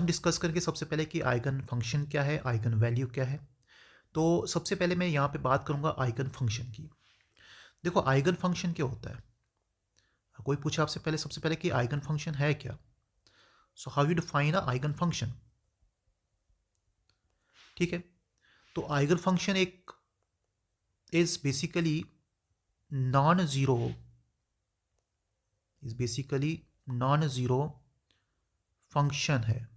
हम डिस्कस करेंगे सबसे पहले कि आइगन फंक्शन क्या है, आइगन वैल्यू क्या है। तो सबसे पहले मैं यहाँ पे बात करूँगा आइगन फंक्शन की। देखो आइगन फंक्शन क्या होता है। कोई पूछे आपसे पहले सबसे पहले कि आइगन फंक्शन है क्या, so how you define a eigen function. ठीक है, तो आइगन फंक्शन एक is basically non zero, is basically non zero function है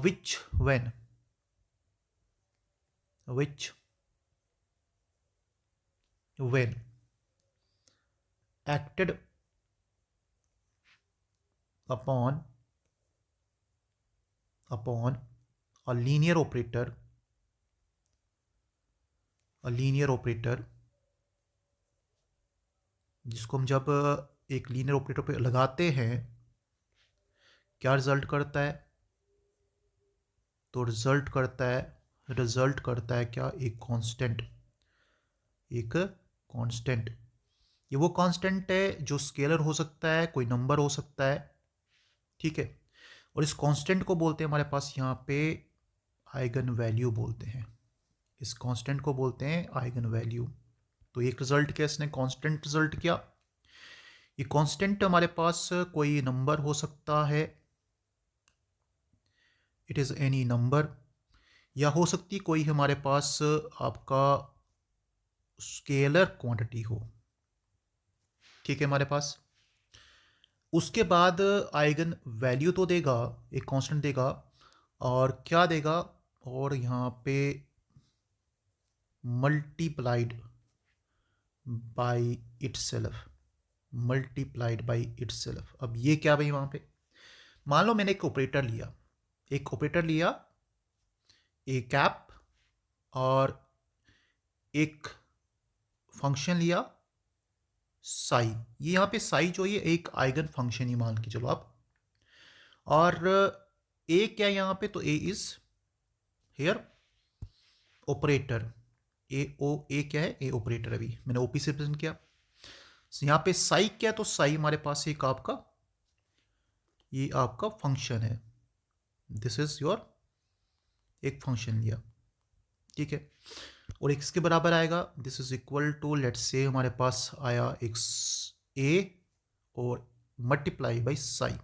which which when acted upon a linear operator, जिसको हम जब एक लीनियर ऑपरेटर पे लगाते हैं क्या रिजल्ट करता है, तो रिजल्ट करता है क्या, एक कांस्टेंट। ये वो कांस्टेंट है जो स्केलर हो सकता है, कोई नंबर हो सकता है। ठीक है, और इस कांस्टेंट को बोलते हैं हमारे पास यहाँ पे आइगन वैल्यू बोलते हैं। इस कांस्टेंट को बोलते हैं आइगन वैल्यू। तो एक रिजल्ट क्या, इसने कांस्टेंट रिजल्ट किया। ये कांस्टेंट हमारे पास कोई नंबर हो सकता है, इट इज़ एनी नंबर, या हो सकती कोई हमारे पास आपका स्केलर क्वांटिटी हो। ठीक है, हमारे पास उसके बाद आइगन वैल्यू तो देगा, एक कांस्टेंट देगा, और क्या देगा, और यहाँ पे मल्टीप्लाइड बाई इटसेल्फ। अब ये क्या भाई, वहाँ पे मान लो मैंने एक ऑपरेटर लिया ए कैप, और एक फंक्शन लिया साई। ये यहाँ पे साई जो ये एक आइगन फंक्शन ही मान के चलो आप। और ए क्या है यहाँ पे, तो ए इज हेयर ऑपरेटर। ए क्या है, ए ऑपरेटर। अभी मैंने ओपी से प्रेजेंट किया। यहाँ पे साई क्या है, तो साई हमारे पास एक आपका, ये आपका फंक्शन है। दिस इज योर एक फंक्शन लिया। ठीक है, और एक इसके बराबर आएगा, this is equal to, let's say हमारे पास आया एक ए और मल्टीप्लाई बाई साई।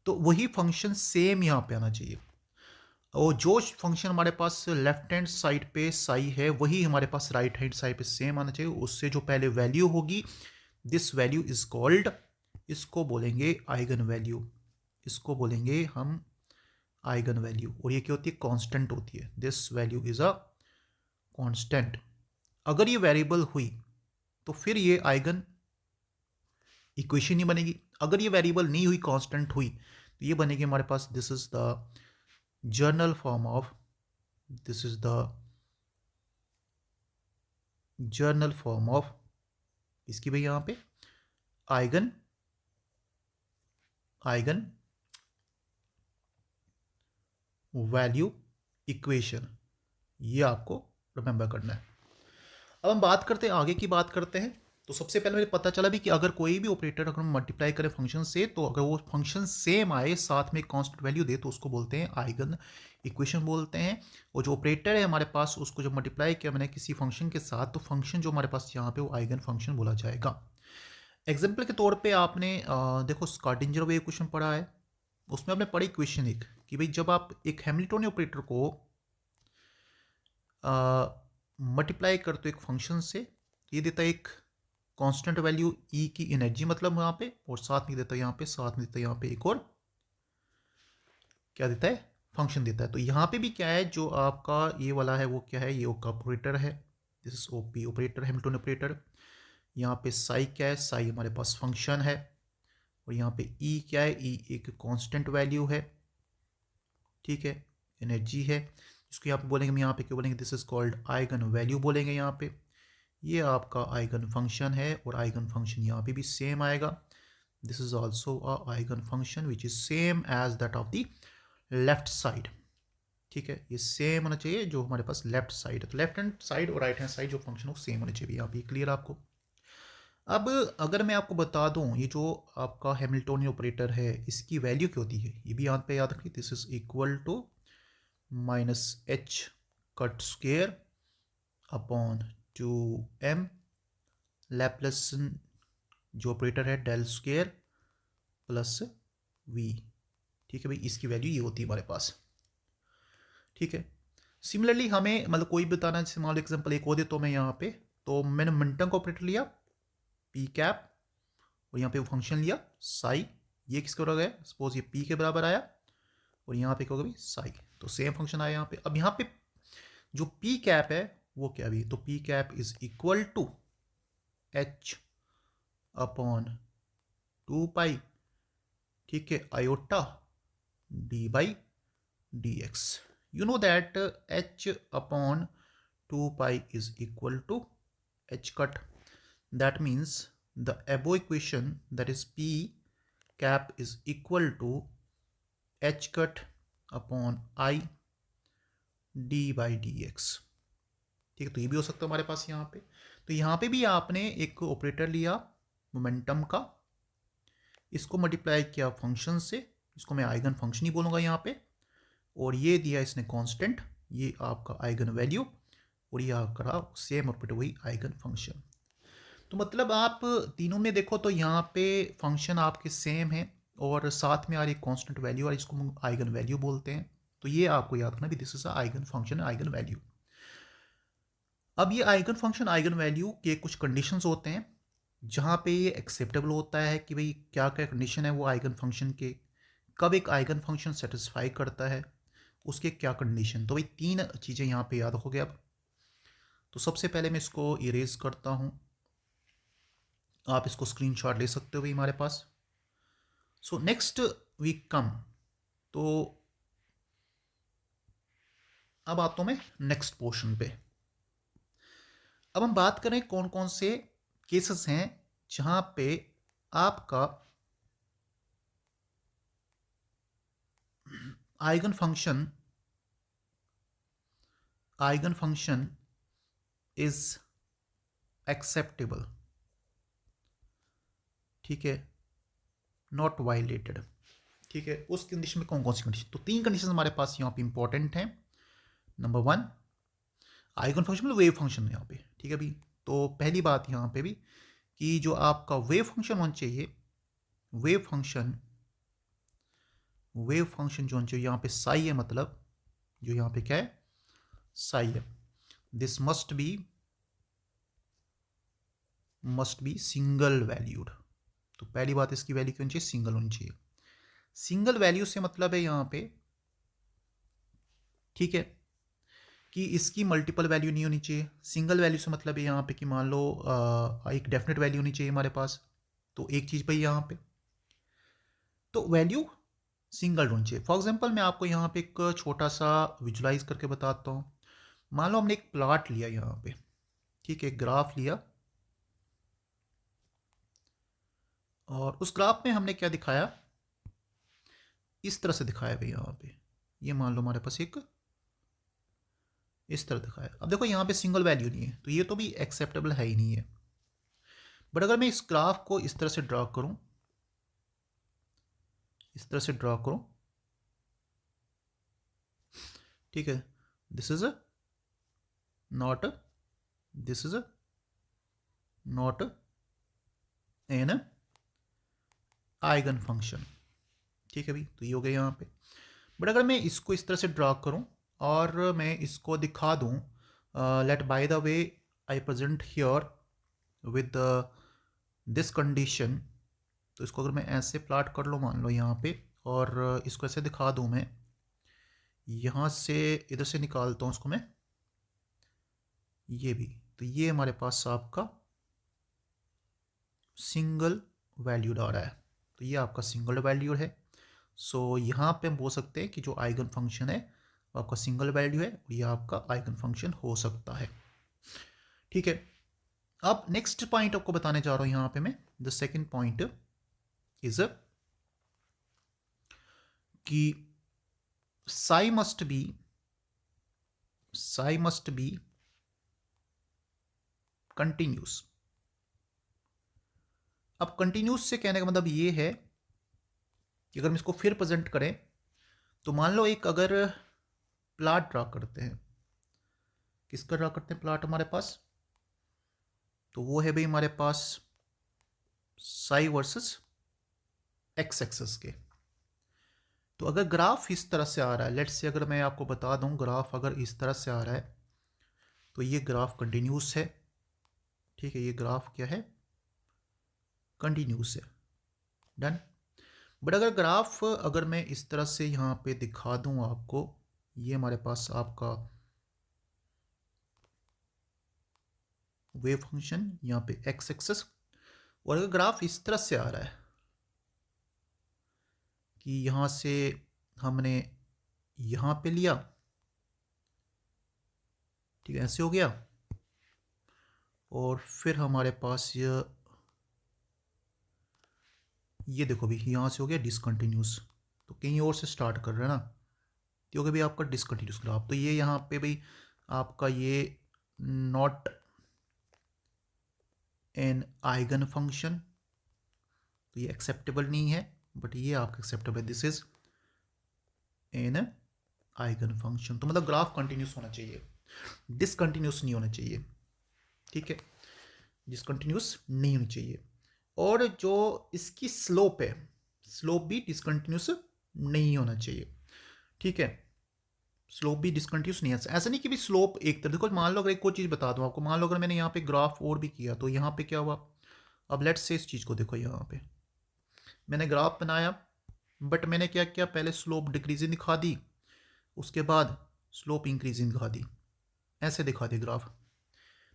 तो वही फंक्शन सेम यहाँ पे आना चाहिए, और जो फंक्शन हमारे पास लेफ्ट हैंड साइड पे साई है वही हमारे पास राइट हैंड साइड पे सेम आना चाहिए। उससे जो पहले वैल्यू होगी, दिस वैल्यू इज कॉल्ड, इसको बोलेंगे आइगन वैल्यू, इसको बोलेंगे हम आइगन वैल्यू। और ये क्या होती है, कांस्टेंट होती है। This value is a constant. अगर ये वेरिएबल हुई तो फिर ये आइगन इक्वेशन ही बनेगी। अगर ये वेरिएबल नहीं हुई, कांस्टेंट हुई, तो ये बनेगी हमारे पास, this is the general form of, this is the general form of इसकी भाई यहाँ पे आइगन वैल्यू इक्वेशन। ये आपको रिमेंबर करना है। अब हम बात करते हैं, आगे की बात करते हैं। तो सबसे पहले मुझे पता चला भी कि अगर कोई भी ऑपरेटर अगर हम मल्टीप्लाई करें फंक्शन से, तो अगर वो फंक्शन सेम आए, साथ में कांस्टेंट वैल्यू दे, तो उसको बोलते हैं आइगन इक्वेशन बोलते हैं। और जो ऑपरेटर है हमारे पास, उसको जब मल्टीप्लाई किया मैंने किसी फंक्शन के साथ, तो फंक्शन जो हमारे पास यहाँ पे वो आइगन फंक्शन बोला जाएगा। एग्जाम्पल के तौर पर आपने देखो स्कॉडिंजर वेव इक्वेशन पढ़ा है, उसमें आपने पढ़ी इक्वेशन एक, कि भाई जब आप एक हैमिल्टोनियन ऑपरेटर को मल्टीप्लाई करते हो एक फंक्शन से, ये देता है एक कांस्टेंट वैल्यू ई की एनर्जी, मतलब यहाँ पे, और साथ में देता है यहाँ पे, साथ में देता है यहाँ पे एक और क्या देता है, फंक्शन देता है। तो यहाँ पे भी क्या है, जो आपका ये वाला है वो क्या है, ये ऑपरेटर है, this is OP operator, Hamiltonian operator. यहाँ पे साई क्या है, साई हमारे पास फंक्शन है, और यहाँ पे ई क्या है, ई एक कांस्टेंट वैल्यू है। ठीक है, एनर्जी है, इसको यहाँ पे बोलेंगे, हम यहाँ पे क्या बोलेंगे, this is called eigen value बोलेंगे यहाँ पे। ये आपका आइगन फंक्शन है, और आइगन फंक्शन यहाँ पे भी सेम आएगा। This is also a eigen function which is same as that of the left side. ठीक है, ये सेम होना चाहिए जो हमारे पास लेफ्ट साइड है। तो लेफ्ट हैंड साइड और राइट हैंड साइड जो फंक्शन हो सेम होने चाहिए। यहाँ पे क्लियर आपको। अब अगर मैं आपको बता दूं, ये जो आपका हैमिल्टोनियन ऑपरेटर है इसकी वैल्यू क्या होती है, ये भी यहाँ पे याद रखिए। This is equal to minus h cut square upon 2m laplacian जो ऑपरेटर है डेल स्क्वेयर प्लस v। ठीक है भाई, इसकी वैल्यू ये होती है हमारे पास। ठीक है, सिमिलरली हमें मतलब कोई बताना, जैसे मान लो एग्जाम्पल एक और दे तो मैं यहाँ पे, तो मैंने मोमेंटम का ऑपरेटर लिया पी कैप और यहाँ पे वो फंक्शन लिया साई, ये किसके बराबर है, सपोज ये पी के बराबर आया और यहाँ पे क्या होगा भी साई, तो सेम फंक्शन आया यहाँ पे। अब यहाँ पे जो पी कैप है वो क्या भी, तो p cap is equal to h upon 2 pi, ठीक है, iota d by d x. You know that h upon 2 pi is equal to h cut. That means the above equation, that is p cap, is equal to h cut upon I d by dx। ठीक है, तो ये भी हो सकता है हमारे पास यहाँ पे। तो यहाँ पे भी आपने एक ऑपरेटर लिया मोमेंटम का, इसको मल्टीप्लाई किया फंक्शन से, इसको मैं आइगन फंक्शन ही बोलूँगा यहाँ पे, और ये दिया इसने कांस्टेंट, ये आपका आइगन वैल्यू, और ये आपका सेम ऑपरेटर वही आइगन फंक्शन। तो मतलब आप तीनों में देखो तो यहाँ पे फंक्शन आपके सेम है और साथ में आ रही कांस्टेंट वैल्यू, और इसको हम आइगन वैल्यू बोलते हैं। तो ये आपको याद रखना भी, this is eigen function, eigen value. अब ये आइगन फंक्शन आइगन वैल्यू के कुछ कंडीशंस होते हैं जहाँ पे ये एक्सेप्टेबल होता है कि भाई क्या क्या कंडीशन है वो आइगन फंक्शन के, कब एक आइगन फंक्शन सेटिस्फाई करता है, उसके क्या कंडीशन। तो भाई तीन चीज़ें यहाँ पे याद रखोगे अब। तो सबसे पहले मैं इसको इरेज करता हूँ, आप इसको स्क्रीनशॉट ले सकते हो भाई हमारे पास। सो नेक्स्ट वी कम, तो अब आता हूँ मैं नेक्स्ट पोर्शन पे। अब हम बात करें कौन कौन से केसेस हैं जहां पे आपका आइगन फंक्शन इज एक्सेप्टेबल, ठीक है, नॉट वायलेटेड। ठीक है, उस कंडीशन में कौन कौन सी कंडीशन, तो तीन कंडीशन हमारे पास यहाँ पे इंपॉर्टेंट हैं। नंबर वन, आइगन फंक्शन मतलब वेव फंक्शन यहाँ पे, ठीक है भी। तो पहली बात यहाँ पे भी कि जो आपका वेव फंक्शन होना चाहिए, वेव फंक्शन जो होना चाहिए यहाँ पे साई है, मतलब जो यहाँ पे क्या है साई है, this must be single valued. तो पहली बात इसकी वैल्यू क्यों चाहिए, सिंगल होनी चाहिए। सिंगल वैल्यू से मतलब है यहाँ पे, ठीक है, कि इसकी मल्टीपल वैल्यू नहीं होनी चाहिए। सिंगल वैल्यू से मतलब है यहाँ पे कि मान लो एक डेफिनेट वैल्यू होनी चाहिए हमारे पास, तो एक चीज़ भाई यहाँ पे तो वैल्यू सिंगल होनी चाहिए। फॉर एग्जांपल मैं आपको यहाँ पे एक छोटा सा विजुलाइज करके बताता हूँ। मान लो हमने एक प्लॉट लिया यहाँ पे, ठीक है, एक ग्राफ लिया, और उस ग्राफ में हमने क्या दिखाया, इस तरह से दिखाया भाई यहाँ पे, ये मान लो हमारे पास एक इस तरह दिखाया। अब देखो यहाँ पे सिंगल वैल्यू नहीं है, तो ये तो भी एक्सेप्टेबल है ही नहीं है। बट अगर मैं इस ग्राफ को इस तरह से ड्रॉ करूं, इस तरह से ड्रॉ करूं, ठीक है, this is not this is not an eigen function, ठीक है भाई, तो ये हो गया यहाँ पे। बट अगर मैं इसको इस तरह से ड्रॉ करूं और मैं इसको दिखा दूं, let by the way I present here with this condition, तो इसको अगर मैं ऐसे प्लाट कर लो मान लो यहाँ पे, और इसको ऐसे दिखा दूं मैं, यहाँ से इधर से निकालता हूँ इसको मैं, ये भी, तो ये हमारे पास आपका सिंगल वैल्यूड आ रहा है, तो ये आपका सिंगल वैल्यूड है। सो यहाँ पे हम बोल सकते हैं कि जो आइगन फंक्शन है वो आपका सिंगल वैल्यू है, और ये आपका आइगन फंक्शन हो सकता है। ठीक है, अब नेक्स्ट पॉइंट आपको बताने जा रहा हूँ यहाँ पे मैं। द सेकेंड पॉइंट इज कि साई मस्ट बी कंटिन्यूस, अब कंटिन्यूस से कहने का मतलब ये है कि अगर हम इसको फिर प्रेजेंट करें तो मान लो एक अगर प्लॉट ड्रा करते हैं, किसका ड्रा करते हैं प्लॉट हमारे पास, तो वो है भाई हमारे पास साई वर्सेस एक्स एक्सेस के। तो अगर ग्राफ इस तरह से आ रहा है, लेट्स से अगर मैं आपको बता दूं ग्राफ अगर इस तरह से आ रहा है तो ये ग्राफ कंटिन्यूस है, ठीक है, ये ग्राफ क्या है, कंटिन्यूस है, डन। बट अगर ग्राफ अगर मैं इस तरह से यहाँ पे दिखा दूं आपको, ये हमारे पास आपका वेव फंक्शन यहाँ पे एक्स एक्सेस, और अगर ग्राफ इस तरह से आ रहा है कि यहाँ से हमने यहाँ पे लिया, ठीक है, ऐसे हो गया, और फिर हमारे पास ये देखो भी यहाँ से हो गया डिसकंटिन्यूस, तो कहीं और से स्टार्ट कर रहे हैं ना, तो होगा भाई आपका डिसकंटिन्यूस ग्राफ। तो ये यहाँ पे भाई आपका ये नॉट एन आइगन फंक्शन, तो ये एक्सेप्टेबल नहीं है, बट ये आपका एक्सेप्टेबल है, this is an eigen function. तो मतलब ग्राफ कंटिन्यूस होना चाहिए, डिसकंटिन्यूस नहीं होना चाहिए, ठीक है, डिसकंटिन्यूस नहीं होनी चाहिए। और जो इसकी स्लोप है, स्लोप भी डिसकंटिन्यूस नहीं होना चाहिए, ठीक है, स्लोप भी डिसकंटिन्यूस नहीं है। ऐसा नहीं कि भी स्लोप एक तरह, देखो मान लो अगर एक और चीज़ बता दूं आपको, मान लो अगर मैंने यहाँ पे ग्राफ और भी किया तो यहाँ पे क्या हुआ, अब लेट्स से इस चीज़ को देखो, यहाँ पे मैंने ग्राफ बनाया, बट मैंने क्या किया, पहले स्लोप डिक्रीजिंग दिखा दी, उसके बाद स्लोप इंक्रीजिंग दिखा दी, ऐसे दिखा दी ग्राफ,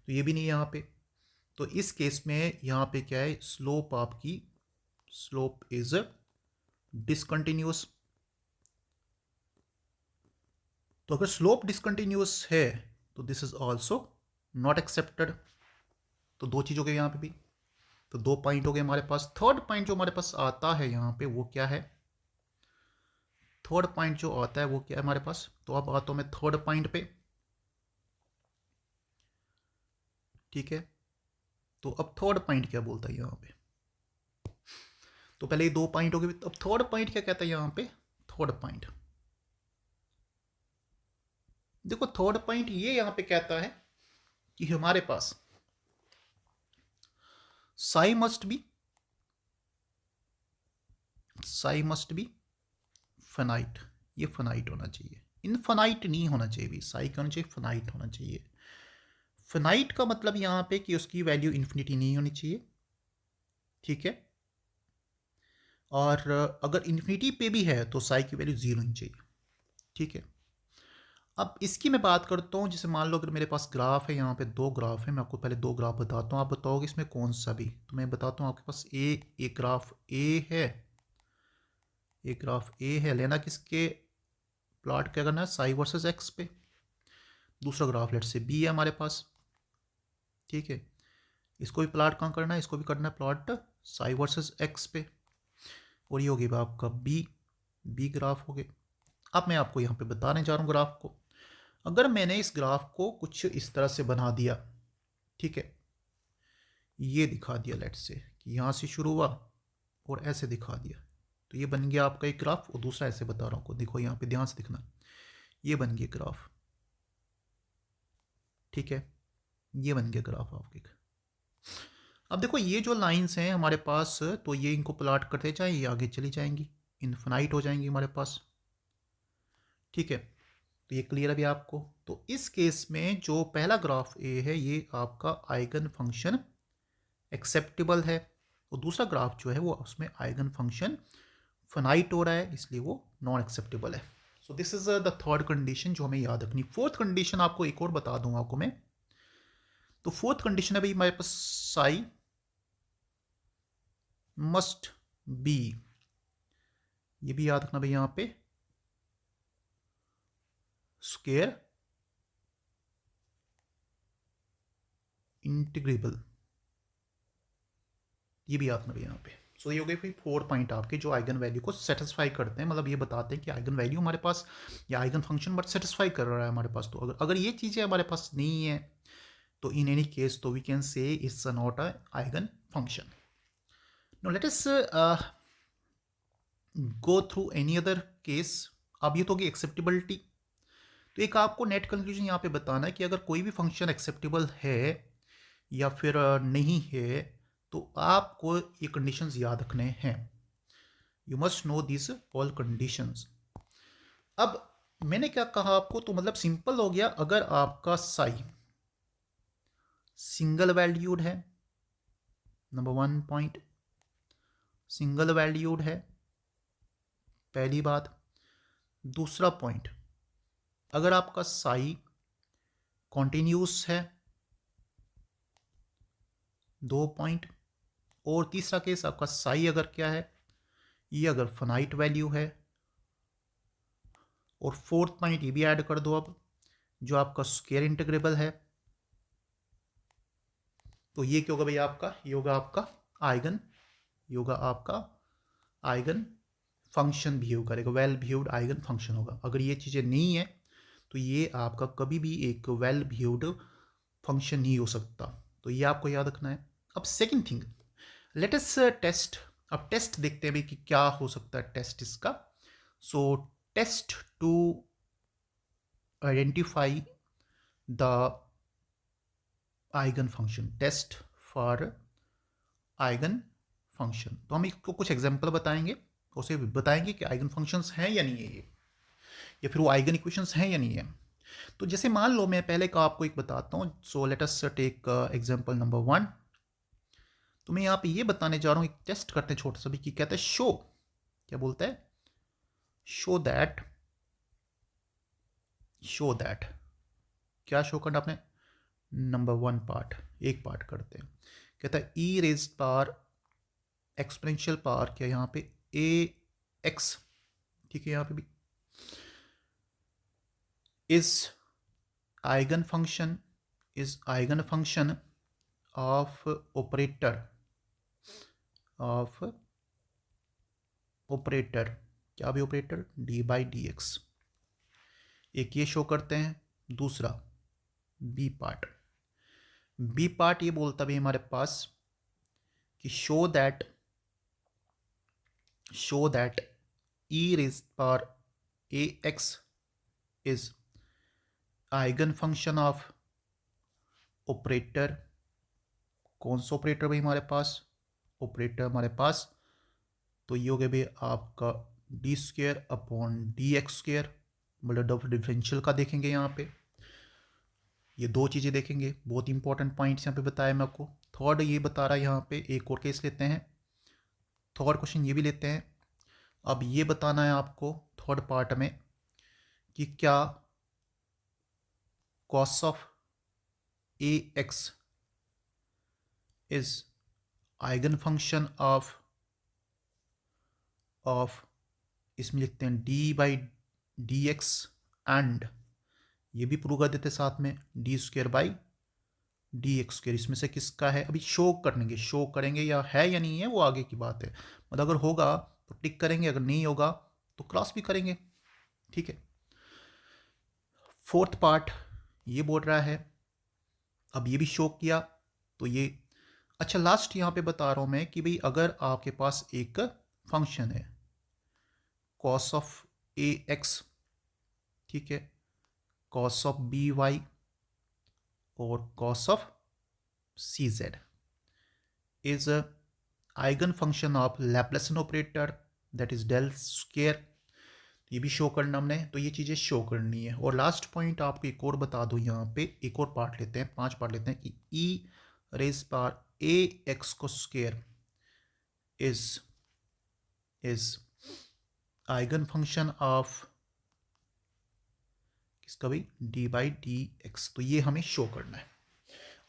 तो ये भी नहीं है यहाँ पे। तो इस केस में यहाँ पे क्या है, स्लोप आपकी, स्लोप इज डिसकंटिन्यूस। तो अगर स्लोप डिसकंटिन्यूस है तो this is also not accepted. तो दो चीज़ हो गई यहाँ पे भी, तो दो पॉइंट हो गए हमारे पास। थर्ड पॉइंट जो हमारे पास आता है यहाँ पे वो क्या है, थर्ड पॉइंट जो आता है वो क्या है हमारे पास, तो अब आता हूँ मैं थर्ड पॉइंट पे, ठीक है। तो अब थर्ड पॉइंट क्या बोलता है यहाँ पे, तो पहले ये दो पॉइंट हो गए, अब थर्ड पॉइंट क्या कहता है यहाँ पे, थर्ड पॉइंट देखो, थर्ड पॉइंट ये यहाँ पे कहता है कि हमारे पास साई मस्ट बी फिनाइट, ये फिनाइट होना चाहिए, इनफिनाइट नहीं होना चाहिए भी, साई का होना चाहिए, फिनाइट होना चाहिए। फिनाइट का मतलब यहाँ पे कि उसकी वैल्यू इन्फिनिटी नहीं होनी चाहिए, ठीक है, और अगर इन्फिनिटी पे भी है तो साई की वैल्यू जीरो होनी चाहिए, ठीक है। अब इसकी मैं बात करता हूँ, जैसे मान लो अगर मेरे पास ग्राफ है, यहाँ पे दो ग्राफ है, मैं आपको पहले दो ग्राफ बताता हूँ, आप बताओगे इसमें कौन सा भी, तो मैं बताता हूँ आपके पास एक ग्राफ ए है, एक ग्राफ ए है, लेना किसके, प्लॉट क्या करना है, साई वर्सेस एक्स पे। दूसरा ग्राफ लेट से बी है हमारे पास, ठीक है, इसको भी प्लॉट कहाँ करना है, इसको भी करना है प्लॉट साई वर्सेस एक्स पे, और ये हो गया आपका बी ग्राफ हो गया। अब मैं आपको यहाँ पे बताने जा रहा हूँ ग्राफ को, अगर मैंने इस ग्राफ को कुछ इस तरह से बना दिया, ठीक है, ये दिखा दिया लेट से कि यहाँ से शुरू हुआ और ऐसे दिखा दिया, तो ये बन गया आपका एक ग्राफ, और दूसरा ऐसे बता रहा हूँ, देखो यहाँ पे ध्यान से दिखना, ये बन गया ग्राफ, ठीक है, ये बन गया ग्राफ आपके। अब देखो ये जो लाइंस हैं हमारे पास, तो ये इनको प्लॉट करते जाए, ये आगे चली जाएंगी, इनफिनाइट हो जाएंगी हमारे पास, ठीक है। तो ये क्लियर है अभी आपको। तो इस केस में जो पहला ग्राफ ए है ये आपका आइगन फंक्शन एक्सेप्टेबल है, और दूसरा ग्राफ जो है वो उसमें आइगन फंक्शन फिनाइट हो रहा है, इसलिए वो नॉन एक्सेप्टेबल है। So this is the third condition जो हमें याद रखनी। फोर्थ कंडीशन आपको एक और बता दूं आपको मैं, तो फोर्थ कंडीशन है भाई हमारे पास साई मस्ट बी, ये भी याद रखना भाई यहाँ पे, स्क्वायर इंटीग्रेबल, ये भी याद रखना भाई यहाँ पे। सो ये हो गए भाई फोर पॉइंट आपके जो आइगन वैल्यू को सेटिस्फाई करते हैं, मतलब ये बताते हैं कि आइगन वैल्यू हमारे पास या आइगन फंक्शन बट सेटिस्फाई कर रहा है हमारे पास। तो अगर ये चीज़ें हमारे पास नहीं है तो इन एनी केस तो we can say it's not a eigen function. No let us go through any other case. अब ये तो होगी एक्सेप्टेबिलिटी. तो एक आपको नेट कंक्लूजन यहाँ पे बताना है कि अगर कोई भी फंक्शन एक्सेप्टेबल है या फिर नहीं है, तो आपको ये कंडीशंस याद रखने हैं. You must know this all conditions. अब मैंने क्या कहा आपको, तो मतलब सिंपल हो गया. अगर आपका साई सिंगल वैल्यूड है, नंबर 1 पॉइंट, सिंगल वैल्यूड है, पहली बात. दूसरा पॉइंट, अगर आपका साई कॉन्टिन्यूस है, 2 पॉइंट. और तीसरा केस आपका साई अगर क्या है, ये अगर फाइनाइट वैल्यू है. और फोर्थ पॉइंट ये भी ऐड कर दो अब, जो आपका स्क्वायर इंटीग्रेबल है. तो ये क्या होगा भैया आपका, ये होगा आपका आइगन, ये होगा आपका आइगन फंक्शन बिहेव करेगा, वेल बिहेव्ड आइगन फंक्शन होगा. अगर ये चीज़ें नहीं है तो ये आपका कभी भी एक वेल बिहेव्ड फंक्शन नहीं हो सकता. तो ये आपको याद रखना है. अब second thing, let us test. अब टेस्ट देखते हैं भाई कि क्या हो सकता है टेस्ट इसका. So test to identify the eigenfunction, test for eigenfunction. तो हम इसको कुछ एग्जांपल बताएंगे, उसे बताएंगे कि आइगन फंक्शंस हैं या नहीं है ये, या फिर वो आइगन इक्वेशंस हैं या नहीं है. तो जैसे मान लो मैं पहले का आपको एक बताता हूँ. So let us take example number 1. तो मैं यहाँ पे ये बताने जा रहा हूँ, एक टेस्ट करते हैं छोटा सा भी, कि कहता है शो, क्या बोलता है, शो दैट क्या शो करना आपने, नंबर 1 पार्ट, एक पार्ट करते हैं. कहता है ई रेज पावर एक्सपोनेंशियल पावर, क्या यहाँ पे ए एक्स, ठीक है, यहाँ पे भी is eigen function of operator, क्या भी operator, D by d x. एक ये शो करते हैं. दूसरा बी पार्ट ये बोलता भी हमारे पास कि show that e raise power a x is eigen function of operator. कौन सा ऑपरेटर भाई हमारे पास, ऑपरेटर हमारे पास, तो ये हो गया भाई आपका D square upon d x square. मतलब डिफरेंशियल का देखेंगे यहाँ पे, ये दो चीज़ें देखेंगे. बहुत इंपॉर्टेंट पॉइंट्स यहाँ पे बताया मैं आपको. थर्ड ये बता रहा है यहाँ पे, एक और केस लेते हैं, थर्ड क्वेश्चन ये भी लेते हैं. अब ये बताना है आपको थर्ड पार्ट में कि क्या cos of a x is eigen function of इसमें लिखते हैं D by d x, and ये भी प्रूव कर देते साथ में D square by d x square. इसमें से किसका है, अभी शो करेंगे या है या नहीं है वो आगे की बात है. मतलब अगर होगा तो टिक करेंगे, अगर नहीं होगा तो क्रॉस भी करेंगे. ठीक है. फोर्थ पार्ट ये बोल रहा है, अब ये भी शो किया तो ये. अच्छा लास्ट यहाँ पे बता रहा हूँ मैं कि भाई अगर आपके पास एक फंक्शन है कॉस ऑफ ए एक्स, ठीक है, कॉस ऑफ बी वाई और cos of c z is eigen function of laplacian operator, that is del square. ये भी शो करना हमने, तो ये चीज़ें शो करनी है. और लास्ट पॉइंट आपको एक और बता दूं, यहाँ पे एक और पार्ट लेते हैं, 5 पार्ट लेते हैं, कि ई रेज पावर ए एक्स को square is eigen function of किसका भाई, डी बाई डी एक्स. तो ये हमें शो करना है.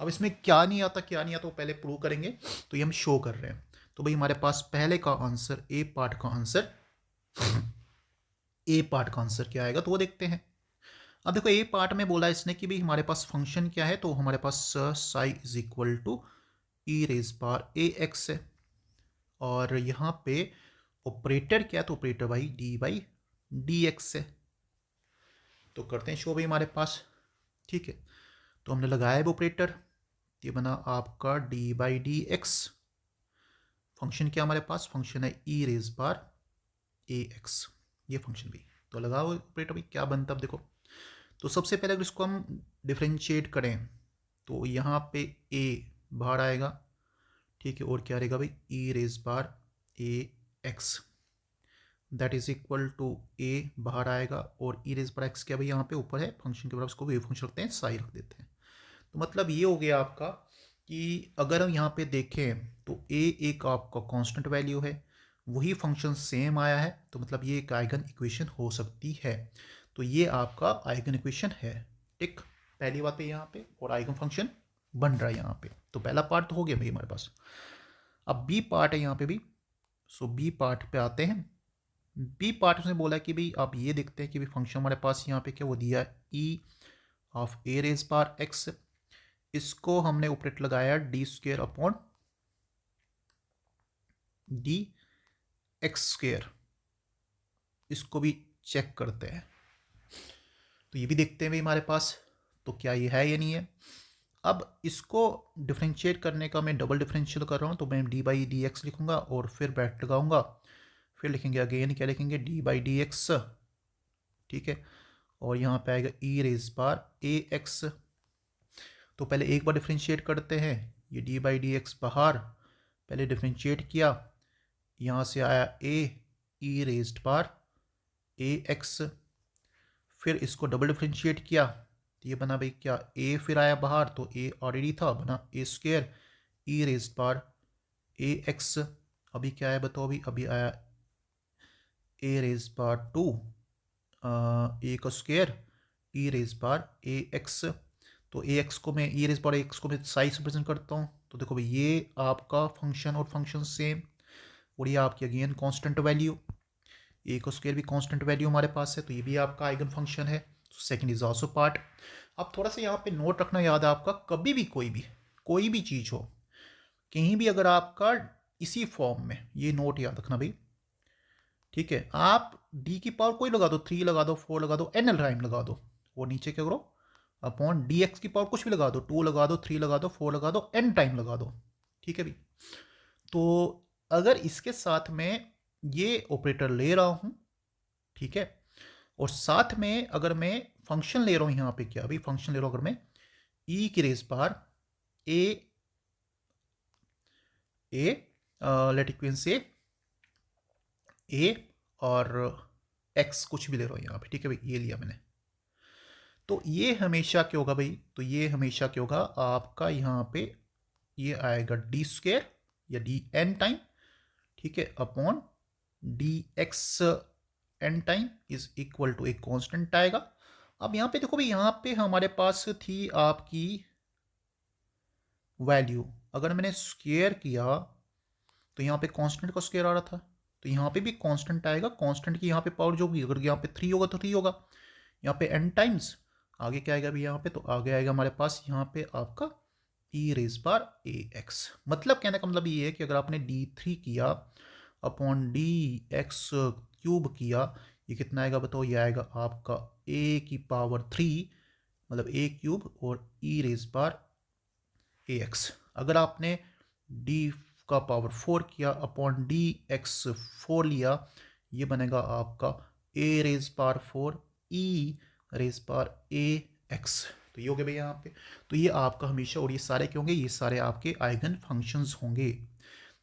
अब इसमें क्या नहीं आता वो पहले प्रूव करेंगे. तो ये हम शो कर रहे हैं. तो भाई हमारे पास पहले का आंसर, ए पार्ट का आंसर क्या आएगा, तो वो देखते हैं. अब देखो ए पार्ट में बोला इसने कि भाई हमारे पास फंक्शन क्या है, तो हमारे पास psi is equal to e raise power a x है. और यहाँ पे ऑपरेटर क्या है, तो ऑपरेटर भाई डी बाई डी एक्स है. तो करते हैं शो भाई हमारे पास. ठीक है, तो हमने लगाया है ऑपरेटर, ये बना आपका D by d x. Function क्या हमारे पास, फंक्शन है ई रेज बार ए एक्स, ये फंक्शन भी। तो लगाओ ऑपरेटर भाई, क्या बनता है अब देखो। तो सबसे पहले अगर इसको हम डिफ्रेंशिएट करें तो यहाँ पे ए बाहर आएगा, ठीक है, और क्या रहेगा भाई, ई रेज बार a x that is equal to a बाहर आएगा, और ई रेज बार एक्स क्या भाई यहाँ पे ऊपर है फंक्शन के बराबर, इसको वेव फंक्शन रखते हैं, साई रख देते हैं। तो मतलब ये हो गया आपका कि अगर हम यहाँ पे देखें तो ए एक आपका कांस्टेंट वैल्यू है, वही फंक्शन सेम आया है, तो मतलब ये एक आइगन इक्वेशन हो सकती है। तो ये आपका आइगन इक्वेशन है, ठीक, पहली बात पे यहाँ पे, और आइगन फंक्शन बन रहा है यहाँ पे। तो पहला पार्ट तो हो गया भाई हमारे पास। अब बी पार्ट है यहाँ पे भी। सो बी पार्ट पे आते हैं। बी पार्ट उसने बोला कि भाई आप ये देखते हैं कि भाई फंक्शन हमारे पास यहाँ पे क्या वो दिया है, e of a raise power x, इसको हमने ऑपरेटर लगाया d square upon d x square, इसको भी चेक करते हैं। तो ये भी देखते हैं भाई हमारे पास, तो क्या ये है या नहीं है। अब इसको डिफ्रेंशिएट करने का मैं डबल डिफरेंशियल कर रहा हूँ, तो मैं डी बाई डी एक्स लिखूँगा और फिर ब्रैकेट लगाऊंगा, फिर लिखेंगे अगेन क्या लिखेंगे, डी बाई डी एक्स, ठीक है, और यहाँ पे आएगा ई रेज बार ए एक्स। तो पहले एक बार डिफ्रेंशिएट करते हैं, ये डी बाई डी एक्स बाहर, पहले डिफ्रेंशिएट किया, यहाँ से आया ए ई रेज्ड बार ए एक्स, फिर इसको डबल डिफ्रेंशिएट किया, तो ये बना भाई क्या, ए फिर आया बाहर, तो ए ऑलरेडी था, बना ए square E raised bar a x. अभी क्या है बताओ, अभी आया ए रेज बार टू ए का स्क्वेयर ई रेज बार ए एक्स। तो ए एक्स को मैं ई रेज बार एक्स को मैं साइज रिप्रेजेंट करता हूँ, तो देखो भाई ये आपका फंक्शन और फंक्शन सेम, और ये आपकी अगेन कांस्टेंट वैल्यू, ए का स्क्वायर भी कांस्टेंट वैल्यू हमारे पास है, तो ये भी आपका आइगन फंक्शन है। Second is also part. अब थोड़ा सा यहाँ पे नोट रखना याद है आपका, कभी भी कोई भी चीज़ हो कहीं भी, अगर आपका इसी फॉर्म में, ये नोट याद रखना भाई, ठीक है, आप डी की पावर कोई लगा दो, 3 लगा दो, 4 लगा दो, एन टाइम लगा दो, और नीचे क्या करो, अपॉन डी एक्स की पावर कुछ भी लगा दो, 2 लगा दो, 3 लगा दो, 4 लगा दो, एन टाइम लगा दो, ठीक है भाई। तो अगर इसके साथ में ये ऑपरेटर ले रहा हूं, ठीक है, और साथ में अगर मैं फंक्शन ले रहा हूं, यहां पे क्या भाई फंक्शन ले रहा हूं, अगर मैं ई की रेज बार ए लेट इक्वेशन से ए और एक्स कुछ भी ले रहा हूं यहां पे, ठीक है भाई, ये लिया मैंने। तो ये हमेशा क्या होगा भाई, तो ये हमेशा क्या होगा आपका, यहां पे ये आएगा डी स्क्वेयर या डी एन टाइम, ठीक है, upon d x n time is equal to एक कांस्टेंट आएगा। अब यहां पे देखो भाई, यहां पे हमारे पास थी आपकी वैल्यू, अगर मैंने स्क्वेयर किया तो यहां पे कांस्टेंट का स्क्वेयर आ रहा था, तो यहां पे भी कांस्टेंट आएगा, कांस्टेंट की यहां पे पावर जो होगी, अगर यहां पे 3 होगा तो 3 होगा, यहाँ पे n टाइम्स, आगे क्या आएगा अभी यहाँ पे, तो आगे आएगा हमारे पास यहाँ पे आपका ई रेज बार ए एक्स। मतलब कहने का मतलब ये है कि अगर आपने d3 किया अपॉन डी एक्स क्यूब किया, ये कितना आएगा बताओ, ये आएगा आपका a की पावर 3, मतलब a क्यूब और ई रेज बार ए एक्स। अगर आपने d का पावर 4 किया अपॉन डी एक्स 4 लिया, ये बनेगा आपका a raise power 4 e raise power a x. तो ये हो गया भैया यहाँ पे। तो ये आपका हमेशा, और ये सारे क्या होंगे, ये सारे आपके आइगन फंक्शंस होंगे।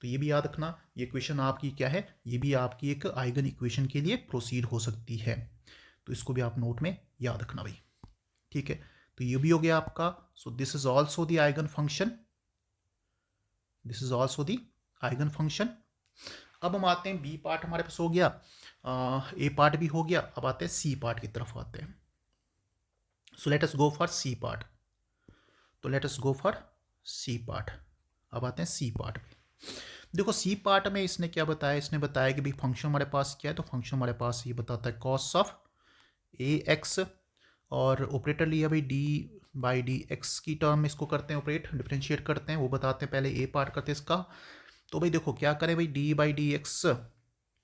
तो ये भी याद रखना, ये इक्वेशन आपकी क्या है, ये भी आपकी एक आइगन इक्वेशन के लिए प्रोसीड हो सकती है। तो इसको भी आप नोट में याद रखना भाई, ठीक है। तो ये भी हो गया आपका। So this is also the eigen function, this is also the eigen function. अब हम आते हैं बी पार्ट हमारे पास हो गया, ए पार्ट भी हो गया, अब आते हैं सी पार्ट की तरफ आते हैं। So let us go for C part, तो let us go for C part. अब आते हैं सी पार्ट में। देखो सी पार्ट में इसने क्या बताया, इसने बताया कि भाई फंक्शन हमारे पास क्या है, तो फंक्शन हमारे पास ये बताता है कॉस ऑफ ए एक्स, और ऑपरेटर लिया भाई डी बाई डी एक्स की टर्म में इसको करते हैं ऑपरेट, डिफ्रेंशिएट करते हैं, वो बताते हैं, पहले ए पार्ट करते हैं इसका। तो भाई देखो क्या करें भाई, डी बाई डी एक्स,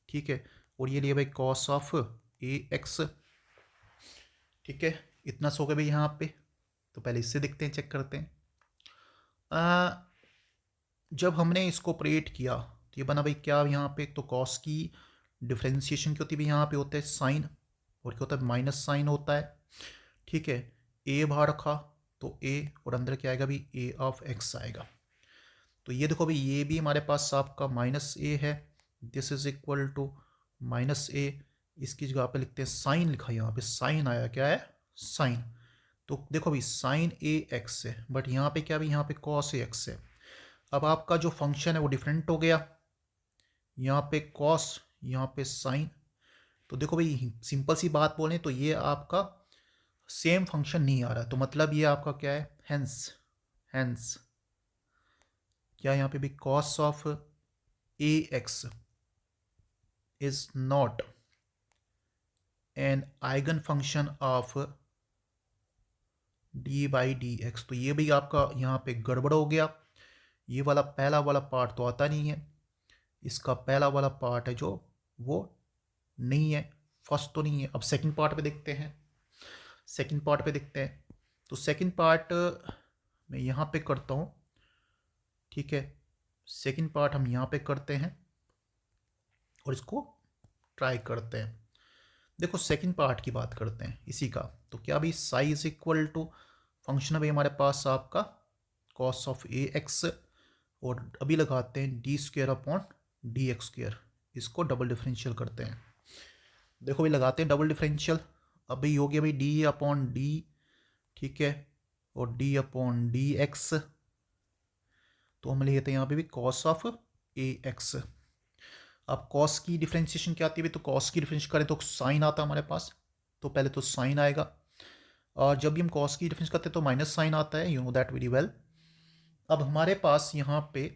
ठीक है, और ये लिया भाई कॉस ऑफ ए एक्स, ठीक है, इतना सो गया भाई यहाँ पे। तो पहले इससे देखते हैं, चेक करते हैं। जब हमने इसको ऑपरेट किया, तो ये बना भाई क्या यहाँ पे, तो कॉस की डिफ्रेंसिएशन की होती है यहाँ पे होता है साइन, और क्या होता है माइनस साइन होता है, ठीक है। ए बाहर रखा तो ए, और अंदर क्या आएगा भी ए ऑफ एक्स आएगा। तो ये देखो भाई ये भी हमारे पास आपका माइनस ए है, this is equal to minus a, इसकी जगह पे लिखते हैं साइन, लिखा यहाँ पे साइन आया, क्या है साइन। तो देखो भाई साइन ए एक्स है, बट यहाँ पे क्या भी यहाँ पे कॉस ए एक्स है। अब आपका जो फंक्शन है वो डिफरेंट हो गया, यहाँ पे कॉस यहाँ पे साइन। तो देखो भाई सिंपल सी बात बोलें तो ये आपका सेम फंक्शन नहीं आ रहा, तो मतलब ये आपका क्या है हेंस, हेंस क्या यहाँ पे भी cos of a x is not an eigen function of D by d x. तो ये भी आपका यहाँ पे गड़बड़ हो गया, ये वाला पहला वाला पार्ट तो आता नहीं है, इसका पहला वाला पार्ट है जो वो नहीं है, फर्स्ट तो नहीं है। अब सेकंड पार्ट पे देखते हैं, सेकंड पार्ट पे देखते हैं। तो सेकंड पार्ट मैं यहाँ पे करता हूँ, ठीक है, सेकंड पार्ट हम यहाँ पे करते हैं और इसको ट्राई करते हैं। देखो सेकंड पार्ट की बात करते हैं इसी का, तो क्या भी psi is equal to function है हमारे पास आपका कॉस ऑफ ए एक्स, और अभी लगाते हैं D square upon d x square, इसको डबल डिफरेंशियल करते हैं। देखो भाई लगाते हैं डबल डिफरेंशियल, अभी हो गया भाई डी अपॉन डी, ठीक है, और डी अपॉन डी एक्स, तो हम लेते हैं यहाँ पे भी कॉस ऑफ ए एक्स। अब कॉस की डिफरेंशिएशन क्या आती है, तो कॉस की डिफरेंशिएशन करें तो साइन आता है हमारे पास, तो पहले तो साइन आएगा, और जब भी हम कॉस की डिफरेंस करते हैं तो माइनस साइन आता है, you know that very well. अब हमारे पास यहाँ पे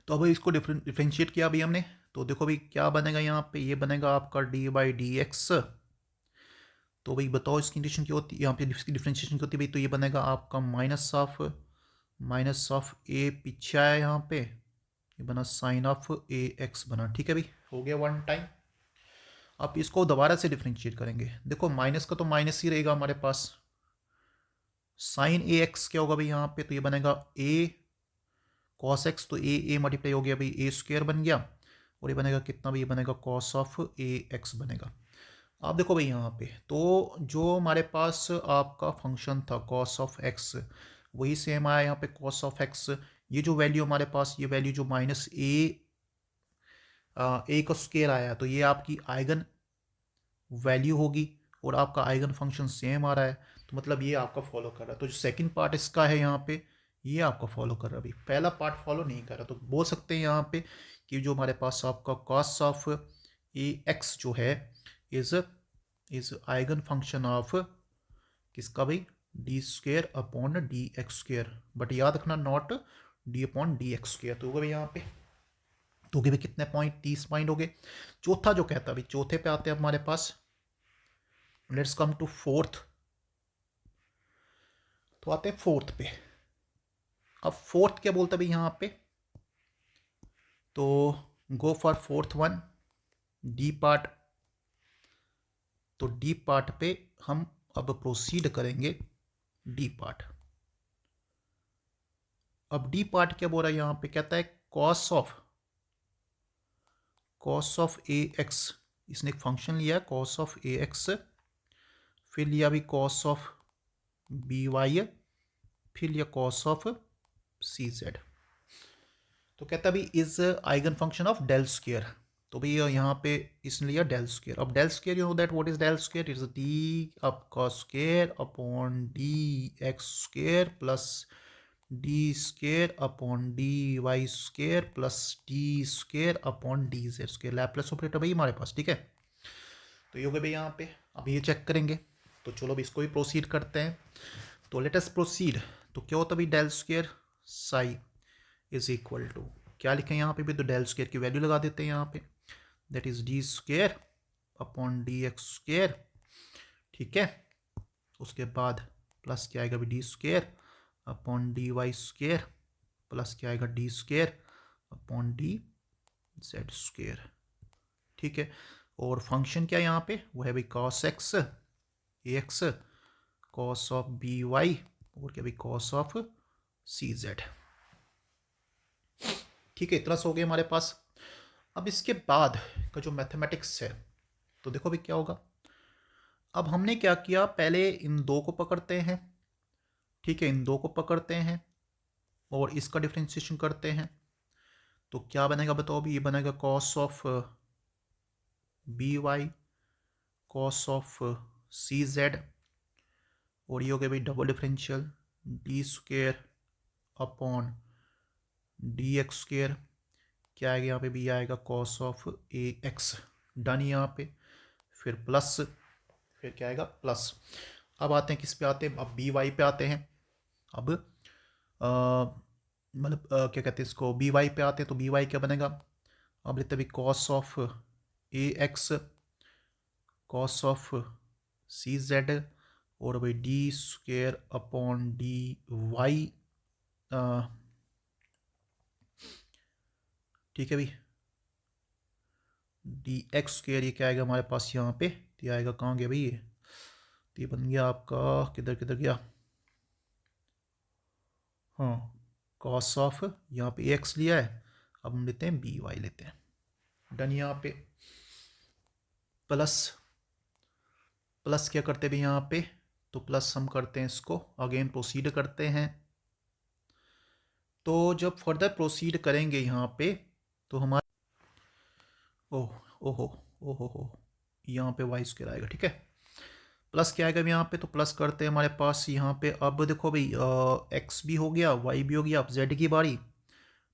तो अब इसको डिफरेंशिएट किया अभी हमने, तो देखो भाई क्या बनेगा यहाँ पे, ये बनेगा आपका डी बाई डी एक्स। तो भाई बताओ इसकी कंडीशन क्या होती है, यहाँ पे इसकी डिफरेंशिएशन क्या होती है भाई, तो ये बनेगा आपका माइनस ऑफ ए पीछे आया यहाँ पे, ये बना साइन ऑफ ए एक्स बना, ठीक है भाई हो गया वन टाइम। अब इसको दोबारा से डिफरेंशिएट करेंगे, देखो माइनस का तो माइनस ही रहेगा हमारे पास, साइन ए एक्स क्या होगा भाई यहाँ पे, तो ये बनेगा ए कॉस एक्स, तो ए मल्टीप्लाई हो गया भाई ए स्क्वायर बन गया, और ये बनेगा कितना भाई, ये बनेगा कॉस ऑफ ए एक्स बनेगा। आप देखो भाई यहाँ पे तो जो हमारे पास आपका फंक्शन था कॉस ऑफ एक्स, वही सेम आया यहाँ पे कॉस ऑफ एक्स। ये जो वैल्यू हमारे पास, ये वैल्यू जो माइनस ए का स्क्वायर आया, तो ये आपकी आइगन वैल्यू होगी, और आपका आइगन फंक्शन सेम आ रहा है, तो मतलब ये आपका फॉलो कर रहा है। तो जो सेकंड पार्ट इसका है यहाँ पे, ये आपका फॉलो कर रहा है, अभी पहला पार्ट फॉलो नहीं कर रहा। तो बोल सकते हैं यहाँ पे कि जो हमारे पास आपका कॉस ऑफ ए एक्स जो है इज आइगन फंक्शन ऑफ किसका भाई, d square upon d x square, but याद रखना not D upon d x square. तो होगा भाई यहाँ पे, तो भाई कितने पॉइंट, 30 पॉइंट हो गए। चौथा जो कहता है भाई, चौथे पे आते हैं हमारे पास, लेट्स कम टू फोर्थ। तो आते हैं फोर्थ पे। अब फोर्थ क्या बोलता है भाई यहाँ पे, तो go for fourth one, D part. तो डी पार्ट पे हम अब प्रोसीड करेंगे, डी पार्ट। अब डी पार्ट क्या बोल रहा है यहाँ पे, कहता है कॉस ऑफ ए एक्स, इसने एक फंक्शन लिया है कॉस ऑफ ए एक्स, फिर लिया भी कॉस ऑफ बी वाई, फिर लिया कॉस ऑफ सी जेड। तो कहता भी is eigen function of del square, तो भाई यहाँ पे इसने लिया डेल स्क्वेयर। अब del square you know that what is del square, is d आपका square upon d x square plus d square upon d y square plus d square upon d z square, Laplace operator भाई हमारे पास, ठीक है। तो ये हो गया भाई यहाँ पे, अब ये चेक करेंगे, तो चलो अब इसको भी प्रोसीड करते हैं। तो लेट अस प्रोसीड। तो क्या होता है भाई del square psi is equal to, क्या लिखें यहाँ पे भी, तो डेल स्क्वेयर की वैल्यू लगा देते हैं यहाँ पे, that is d square upon d x square, ठीक है। उसके बाद प्लस क्या आएगा भी d square upon d y square plus क्या आएगा d square upon d z square, ठीक है। और फंक्शन क्या है यहाँ पे, वो है भाई cos x a x, cos of b y, और क्या भाई कॉस ऑफ सी जेड। ठीक है, इतना सा हो गया हमारे पास। अब इसके बाद का जो मैथमेटिक्स है, तो देखो भाई क्या होगा। अब हमने क्या किया, पहले इन दो को पकड़ते हैं, ठीक है, इन दो को पकड़ते हैं और इसका डिफ्रेंशिएशन करते हैं। तो क्या बनेगा बताओ अभी, ये बनेगा cos of b y cos of c z, और ये हो गया भाई double differential d square upon d x square. क्या आएगा यहाँ पे, भी आएगा cos of a x, done यहाँ पे। फिर प्लस, फिर क्या आएगा प्लस। अब आते हैं किस पे आते हैं, अब बी वाई पे आते हैं। अब मतलब क्या कहते हैं इसको, बी वाई पे आते हैं। तो बी वाई क्या बनेगा, अब लेते हैं cos of a x cos of c z, और भाई d square upon d y, ठीक है भाई, डी एक्स स्क्वेयर। ये क्या आएगा हमारे पास यहाँ पे, तो ये आएगा कहाँ गया भाई ये, तो ये बन गया आपका, किधर किधर गया, हाँ, कॉस ऑफ यहाँ पे एक्स लिया है, अब हम लेते हैं बी वाई लेते हैं, डन। यहाँ पे प्लस, प्लस क्या करते भाई यहाँ पे, तो प्लस हम करते हैं इसको, अगेन प्रोसीड करते हैं। तो जब फर्दर प्रोसीड करेंगे यहाँ पे, तो हमारे ओह ओहो ओहो हो, यहाँ पे वाई स्क्वायर आएगा, ठीक है। प्लस क्या आएगा यहाँ पे, तो प्लस करते हैं हमारे पास यहाँ पे। अब देखो भाई एक्स भी हो गया, वाई भी हो गया, अब जेड की बारी।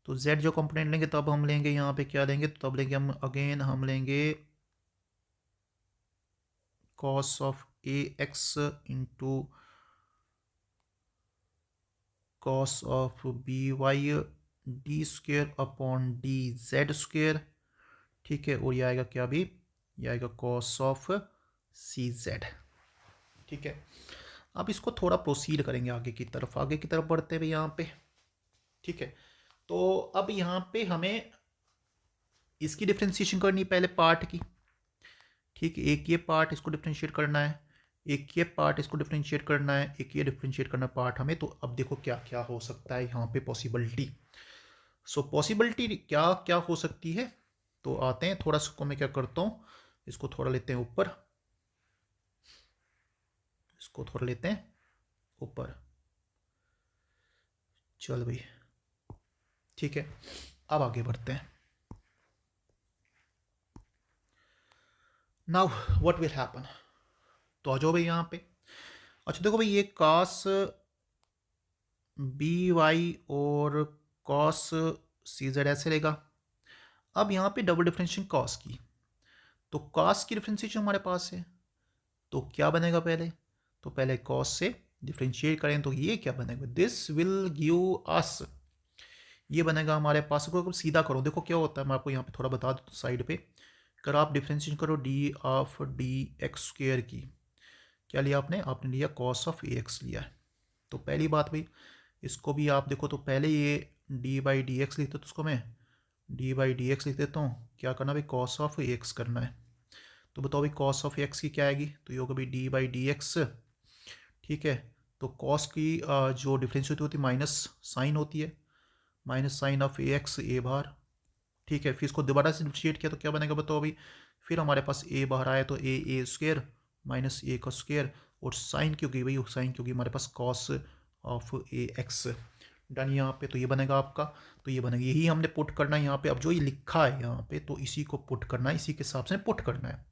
तो जेड जो कंपोनेंट लेंगे तब हम लेंगे यहाँ पे क्या लेंगे, तो तब लेंगे हम अगेन हम लेंगे cos of a x into cos of b y d square upon d z square, ठीक है। और ये आएगा क्या भी, ये आएगा कॉस ऑफ सी जेड, ठीक है। अब इसको थोड़ा प्रोसीड करेंगे आगे की तरफ, आगे की तरफ बढ़ते हुए यहाँ पे, ठीक है। तो अब यहाँ पे हमें इसकी डिफ्रेंशिएशन करनी है पहले पार्ट की, ठीक है। एक ये पार्ट इसको डिफ्रेंशिएट करना है, एक ये पार्ट इसको डिफ्रेंशिएट करना है, एक ये डिफ्रेंशिएट करना पार्ट हमें। तो अब देखो क्या क्या हो सकता है यहाँ पे पॉसिबिलिटी। सो पॉसिबिलिटी क्या क्या हो सकती है, तो आते हैं थोड़ा सा, मैं क्या करता हूँ, इसको थोड़ा लेते हैं ऊपर, इसको थोड़ा लेते हैं ऊपर, चल भाई, ठीक है। अब आगे बढ़ते हैं। नाउ व्हाट विल हैपन, तो आ जाओ भाई यहाँ पे। अच्छा देखो भाई, ये कॉस बी वाई और कॉस सी जेड ऐसे रहेगा। अब यहाँ पे डबल डिफरेंशिएशन कॉस की, तो कॉस की डिफरेंशिएशन हमारे पास है, तो क्या बनेगा पहले, तो पहले कॉस से डिफरेंशिएट करें तो ये क्या बनेगा, दिस विल गिव अस, ये बनेगा हमारे पास। को सीधा करो, देखो क्या होता है, मैं आपको यहाँ पे थोड़ा बता दूँ साइड पे। अगर आप डिफरेंशिएशन करो D of D x square की, क्या लिया आपने, आपने लिया कॉस ऑफ ए एक्स लिया है। तो पहली बात भाई, इसको भी आप देखो, तो पहले ये डी बाई डी एक्स लिखते, तो उसको मैं डी बाई डी एक्स लिख देता हूँ। क्या करना भाई, कॉस ऑफ ए एक्स करना है। तो बताओ भाई कॉस ऑफ एक्स की क्या आएगी, तो ये होगा भाई डी बाई डी एक्स, ठीक है। तो कॉस की जो डिफ्रेंशिएट होती है माइनस साइन होती है, minus sine of a x a बाहर, ठीक है। फिर इसको दोबारा से डिफ्रेंशिएट किया तो क्या बनेगा बताओ अभी, फिर हमारे पास ए बाहर आया तो ए स्क्वेयर माइनस ए का स्क्वेयर, और साइन क्योंकि भाई साइन क्योंकि हमारे पास cos of a x, done यहाँ पे। तो ये बनेगा आपका, तो ये बनेगा, यही हमने पुट करना है यहाँ पे। अब जो ये लिखा है यहाँ पे, तो इसी को पुट करना है, इसी के हिसाब से पुट करना है,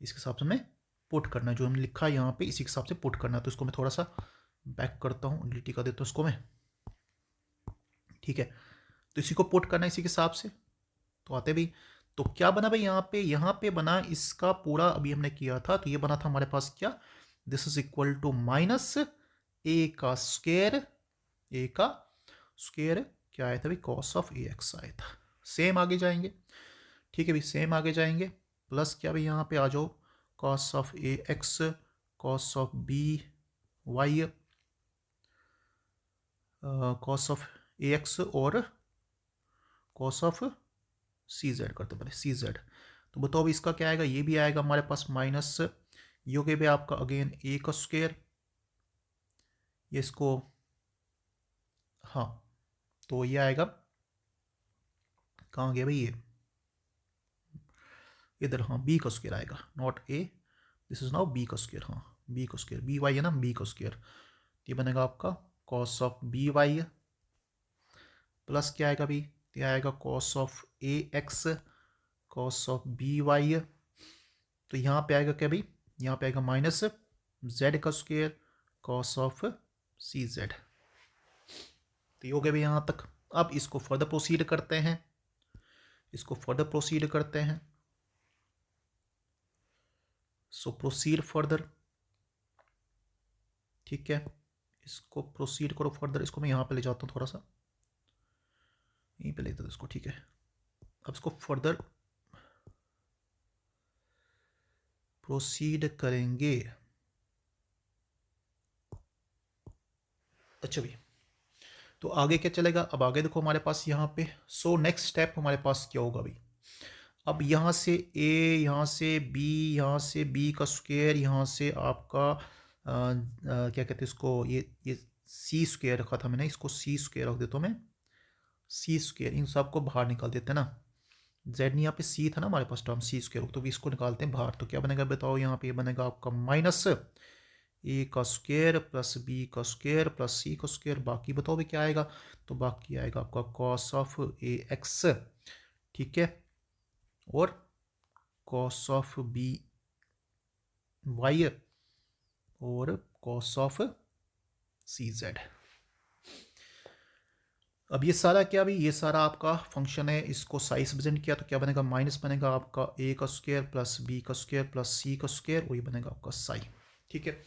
इसके हिसाब से हमें पुट करना है, जो हमने लिखा है यहाँ पे इसी के हिसाब से पुट करना है। तो इसको मैं थोड़ा सा बैक करता हूँ, डिलीट कर देता हूँ इसको मैं, ठीक है। तो इसी को पुट करना है इसी के हिसाब से। तो आते भाई, तो क्या बना भाई यहाँ पे बना इसका पूरा, अभी हमने किया था, तो ये बना था हमारे पास क्या, this is equal to minus a का स्क्वायर, ए का स्क्वायर क्या आया था भाई, कॉस ऑफ ए एक्स आया था। सेम आगे जाएंगे, ठीक है भाई, सेम आगे जाएंगे। प्लस क्या भाई यहाँ पे आ जाओ, cos of a x cos of b y, cos of a x और कॉस ऑफ सी जेड करते पहले, सी जेड। तो बताओ अभी इसका क्या आएगा, ये भी आएगा हमारे पास माइनस, ये हो गया भाई आपका अगेन ए का स्क्वायर, ये इसको, हाँ, तो ये आएगा कहाँ गया भाई ये, इधर, हाँ बी का स्क्वायर आएगा, not a, this is now b का स्क्वायर, हाँ बी का स्क्वायर, बी वाई है ना, बी का स्क्वायर, ये बनेगा आपका cos of b y plus क्या आएगा भाई, ये आएगा cos of a x cos of b y, तो यहाँ पे आएगा क्या भाई, यहाँ पे आएगा माइनस जेड का square cos of c z. तो ये हो गया भाई यहाँ तक। अब इसको फर्दर प्रोसीड करते हैं, इसको फर्दर प्रोसीड करते हैं, सो प्रोसीड फर्दर, ठीक है, इसको प्रोसीड करो फर्दर, इसको मैं यहाँ पे ले जाता हूँ, थोड़ा सा यहीं पे लेते हैं इसको, ठीक है। अब इसको फर्दर प्रोसीड करेंगे। अच्छा भाई, तो आगे क्या चलेगा, अब आगे देखो हमारे पास यहाँ पे, सो नेक्स्ट स्टेप हमारे पास क्या होगा भाई, अब यहाँ से ए, यहाँ से बी, यहाँ से बी का स्क्वायर, यहाँ से आपका क्या कहते हैं इसको, ये सी स्क्वायर रखा था मैंने, इसको सी स्क्वायर रख देता हूँ मैं, सी स्क्वायर, इन सब को बाहर निकाल देते हैं ना, जेड नहीं, यहाँ पे सी था ना हमारे पास टर्म सी स्क्वायर, तो भी इसको निकालते हैं बाहर, तो क्या बनेगा बताओ, यहाँ पे बनेगा आपका माइनस ए का स्क्वायर प्लस बी का स्क्वायर प्लस सी का स्क्वायर, बाकी बताओ भी क्या आएगा, तो बाकी आएगा आपका कॉस ऑफ ए एक्स, ठीक है, और कॉस ऑफ बी वाई और कॉस ऑफ सी जेड। अब ये सारा क्या भाई, ये सारा आपका फंक्शन है, इसको साइज प्रेजेंट किया तो क्या बनेगा, माइनस बनेगा आपका ए का स्क्वायर प्लस बी का स्क्वायर प्लस सी का स्क्वायर, वही बनेगा आपका साई, ठीक है।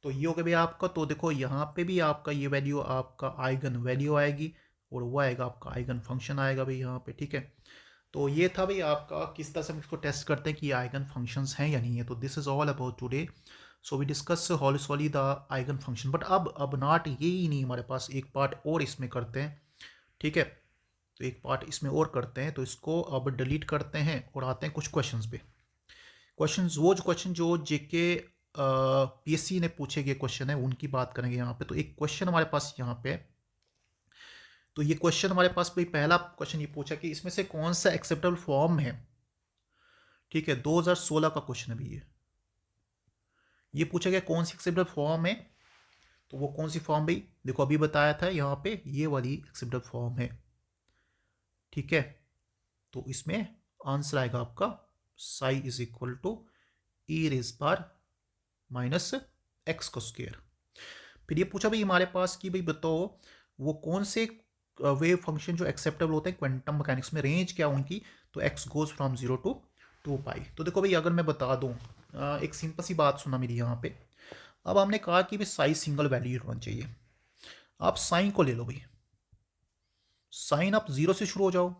तो ये हो गया भाई आपका, तो देखो यहाँ पे भी आपका ये वैल्यू आपका आइगन वैल्यू आएगी और वो आएगा आपका आइगन फंक्शन आएगा भाई यहाँ पे, ठीक है। तो ये था भाई आपका किस तरह से हम इसको टेस्ट करते हैं कि आइगन फंक्शंस हैं या नहीं है। तो this is all about today, so we discuss हॉलिसॉली द आइगन फंक्शन, बट अब नॉट ये ही नहीं, हमारे पास एक पार्ट और इसमें करते हैं, ठीक है। तो एक पार्ट इसमें और करते हैं, तो इसको अब डिलीट करते हैं और आते हैं कुछ क्वेश्चंस पे। क्वेश्चंस वो जो क्वेश्चन जो जेके पीएससी ने पूछे गए क्वेश्चन है उनकी बात करेंगे यहाँ पे। तो एक क्वेश्चन हमारे पास यहाँ पे, तो ये क्वेश्चन हमारे पास भाई पहला क्वेश्चन ये पूछा कि इसमें से कौन सा एक्सेप्टेबल फॉर्म है, ठीक है, 2016 का क्वेश्चन है भी ये पूछा गया कौन सी एक्सेप्टेबल फॉर्म है, तो वो कौन सी फॉर्म भाई, देखो अभी बताया था यहाँ पे ये वाली एक्सेप्टेबल फॉर्म है, ठीक है। तो इसमें आंसर आएगा आपका psi is equal to e raise power minus x का स्क्वायर। फिर ये पूछा भाई हमारे पास कि भाई बताओ वो कौन से वेव फंक्शन जो एक्सेप्टेबल होते हैं क्वांटम मैकेनिक्स में, रेंज क्या उनकी, तो एक्स गोज फ्रॉम 0 to 2π। तो देखो भाई अगर मैं बता दूं, एक सिंपल सी बात सुना मेरी यहाँ पे, अब हमने कहा कि भाई साई सिंगल वैल्यू होना चाहिए, आप साइन को ले लो भाई, साइन आप 0 से शुरू हो जाओ,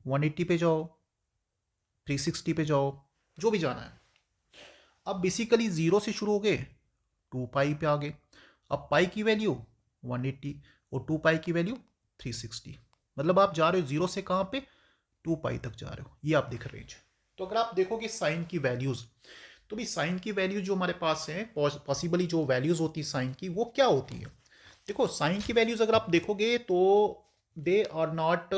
180 पे जाओ, 360 पे जाओ, जो भी जाना है। अब बेसिकली 0 से शुरू हो गए, 2π पे आ गए, अब पाई की वैल्यू 180 और 2π की वैल्यू 360, मतलब आप जा रहे हो 0 से कहाँ पे, 2π तक जा रहे हो, ये आप देख रहे हैं। तो अगर आप देखोगे साइन की वैल्यूज, तो भी साइन की वैल्यू जो हमारे पास है, पॉसिबली जो वैल्यूज होती है साइन की वो क्या होती है, देखो साइन की वैल्यूज अगर आप देखोगे तो they are not,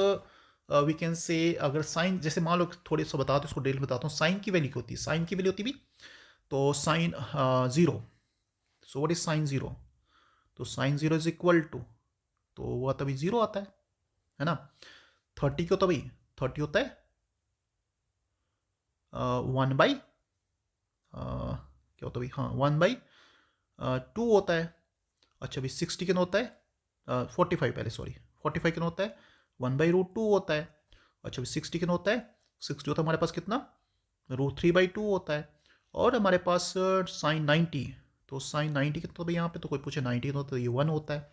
we can say, अगर साइन जैसे मान लो थोड़े सा बता दो, इसको डिटेल बताता हूँ, साइन की वैल्यू क्या होती है, साइन की वैल्यू होती है भी, तो sine 0, so what is sine 0, तो साइन 0 इज इक्वल टू, तो वो तभी 0 आता है ना। 30 क्यों होता भाई, 30 होता है 1/, क्या होता है भाई, हाँ 1/2 होता है। अच्छा भाई 60 कितना होता है, 45 पहले, सॉरी 45 कितना होता है, 1/√2 होता है। अच्छा भाई 60 कितना होता है, 60 होता है हमारे पास कितना, √3/2 होता है। और हमारे पास साइन 90, तो साइन 90 कितना भाई यहाँ पे, तो कोई पूछे 90 कितना होता है, तो ये 1 होता है,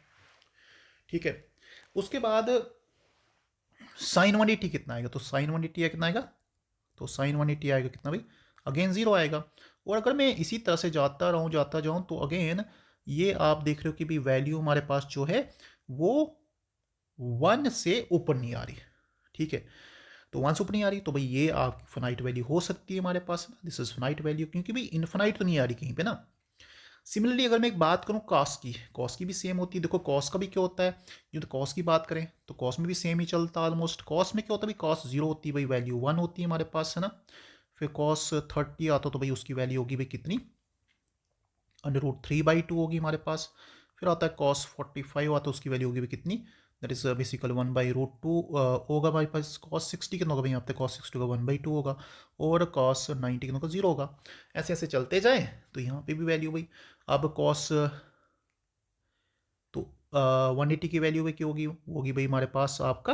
ठीक है। उसके बाद साइन 180 कितना आएगा, तो साइन 180 कितना आएगा, तो साइन 180 आएगा कितना भाई, अगेन 0 आएगा। और अगर मैं इसी तरह से जाता जाऊँ तो अगेन ये आप देख रहे हो कि भी वैल्यू हमारे पास जो है वो 1 से ऊपर नहीं आ रही, ठीक है। तो 1 से ऊपर नहीं आ रही, तो भाई ये आपकी फिनाइट वैल्यू हो सकती है हमारे पास, दिस इज फिनाइट वैल्यू, क्योंकि भाई इनफिनाइट तो नहीं आ रही कहीं पे ना। सिमिलरली अगर मैं एक बात करूँ कॉस की भी सेम होती है। देखो कॉस का भी क्या होता है, जो तो कॉस की बात करें तो कॉस में भी सेम ही चलता है ऑलमोस्ट। कॉस में क्या होता है भाई, कॉस 0 होती है भाई, वैल्यू 1 होती है हमारे पास, है ना। फिर कॉस 30 आता तो भाई उसकी वैल्यू होगी भाई कितनी, √3/2 होगी हमारे पास। फिर आता है कॉस 45 आता है, उसकी वैल्यू होगी भाई कितनी, दैट इज बेसिकल 1/√2 होगा हमारे पास। कॉस 60 कितना होगा भाई यहाँ पे, कॉस 60 का 1/2 होगा, और कॉस 90 कितना का 0 होगा। ऐसे ऐसे चलते जाए तो यहाँ पे भी वैल्यू भाई, अब कॉस तो 180 की वैल्यू भाई क्या होगी, होगी भाई हमारे पास आपका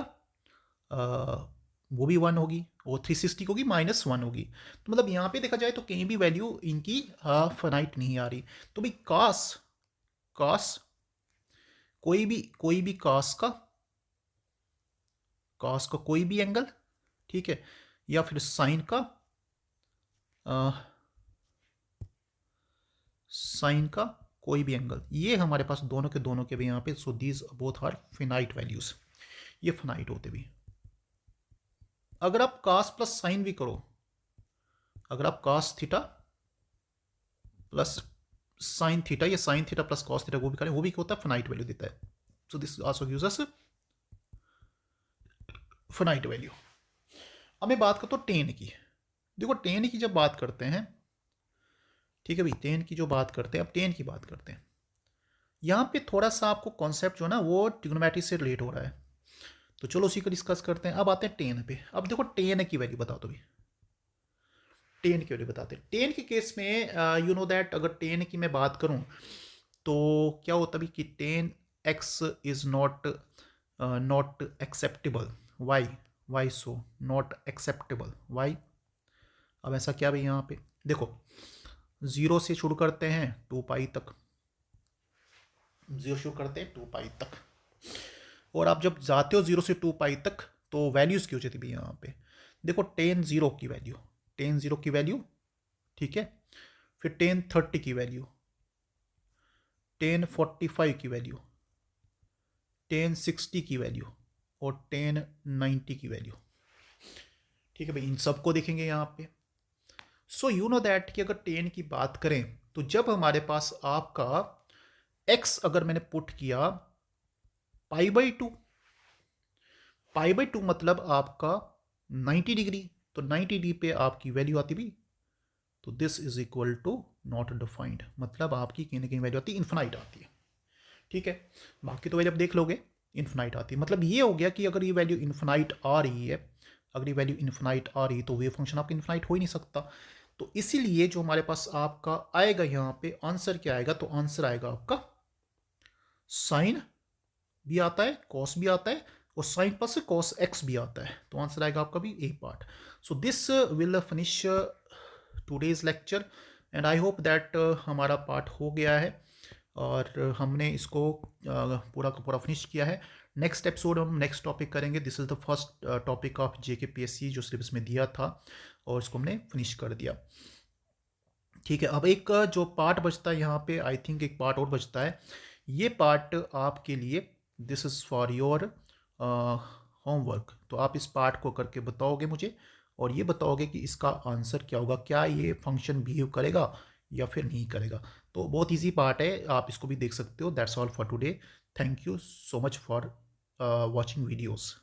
वो भी 1 होगी, और 360 की होगी -1 होगी। तो मतलब यहाँ पे देखा जाए तो कहीं भी वैल्यू इनकी फाइनाइट नहीं आ रही। तो भाई कॉस कॉस कोई भी कॉस का कोई भी एंगल, ठीक है, या फिर साइन का कोई भी एंगल, ये हमारे पास दोनों के भी यहाँ पे, so these both are finite values, ये फिनाइट होते भी। अगर आप कॉस प्लस साइन भी करो, अगर आप cos theta plus sine theta या sine theta plus cos theta वो भी करें, वो भी क्या होता है, फिनाइट वैल्यू देता है। So this also gives us finite value. अब मैं बात करता हूँ टेन की। देखो टेन की जब बात करते हैं, ठीक है भाई, टेन की जो बात करते हैं, अब टेन की बात करते हैं। यहाँ पे थोड़ा सा आपको कॉन्सेप्ट जो है ना वो ट्रिग्नोमेट्री से रिलेट हो रहा है, तो चलो उसी को डिस्कस करते हैं। अब आते हैं टेन पे। अब देखो टेन की वैल्यू बताओ तो भाई, टेन की वैल्यू बताते हैं। टेन के केस में यू नो दैट अगर टेन की मैं बात करूं तो क्या होता भी कि tan x is not acceptable. Why, why so not acceptable, why. अब ऐसा क्या भाई, यहाँ पे देखो 0 से शुरू करते हैं 2π तक, 0 शुरू करते हैं 2π तक, और आप जब जाते हो 0 से 2π तक तो वैल्यूज की हो जाती है यहाँ पे। देखो टेन 0 की वैल्यू, टेन 0 की वैल्यू, ठीक है। फिर टेन 30 की वैल्यू, टेन 45 की वैल्यू, टेन 60 की वैल्यू, और टेन 90 की वैल्यू, ठीक है भाई। इन सबको देखेंगे यहाँ पे। सो यू नो दैट कि अगर टेन की बात करें तो जब हमारे पास आपका एक्स अगर मैंने पुट किया π/2, π/2 मतलब आपका 90 डिग्री, तो 90 डिग्री पे आपकी वैल्यू आती भी, तो this is equal to not defined, मतलब आपकी कहीं ना कहीं वैल्यू आती है इन्फिनाइट आती है, ठीक है। बाकी तो वैल्यू आप देख लोगे इन्फिनाइट आती है। मतलब ये हो गया कि अगर ये वैल्यू इन्फिनाइट आ रही है, अगर ये वैल्यू इन्फिनाइट आ रही है तो वेव फंक्शन आपका इन्फिनाइट हो ही नहीं सकता। तो इसीलिए जो हमारे पास आपका आएगा यहाँ पे आंसर क्या आएगा, तो आंसर आएगा आपका साइन भी आता है, कॉस भी आता है, और साइन प्लस कॉस एक्स भी आता है, तो आंसर आएगा आपका भी a part. So this will finish today's lecture, and I hope that हमारा पार्ट हो गया है और हमने इसको पूरा का पूरा फिनिश किया है। नेक्स्ट एपिसोड हम नेक्स्ट टॉपिक करेंगे। This is the first topic of JKPSC जो सिलेबस में दिया था, और इसको हमने फिनिश कर दिया, ठीक है। अब एक जो पार्ट बचता है यहाँ पे, आई थिंक एक पार्ट और बचता है। ये पार्ट आपके लिए, this is for your homework. तो आप इस पार्ट को करके बताओगे मुझे, और ये बताओगे कि इसका आंसर क्या होगा, क्या ये फंक्शन बिहेव करेगा या फिर नहीं करेगा। तो बहुत इजी पार्ट है, आप इसको भी देख सकते हो। That's all for today. Thank you so much for watching videos.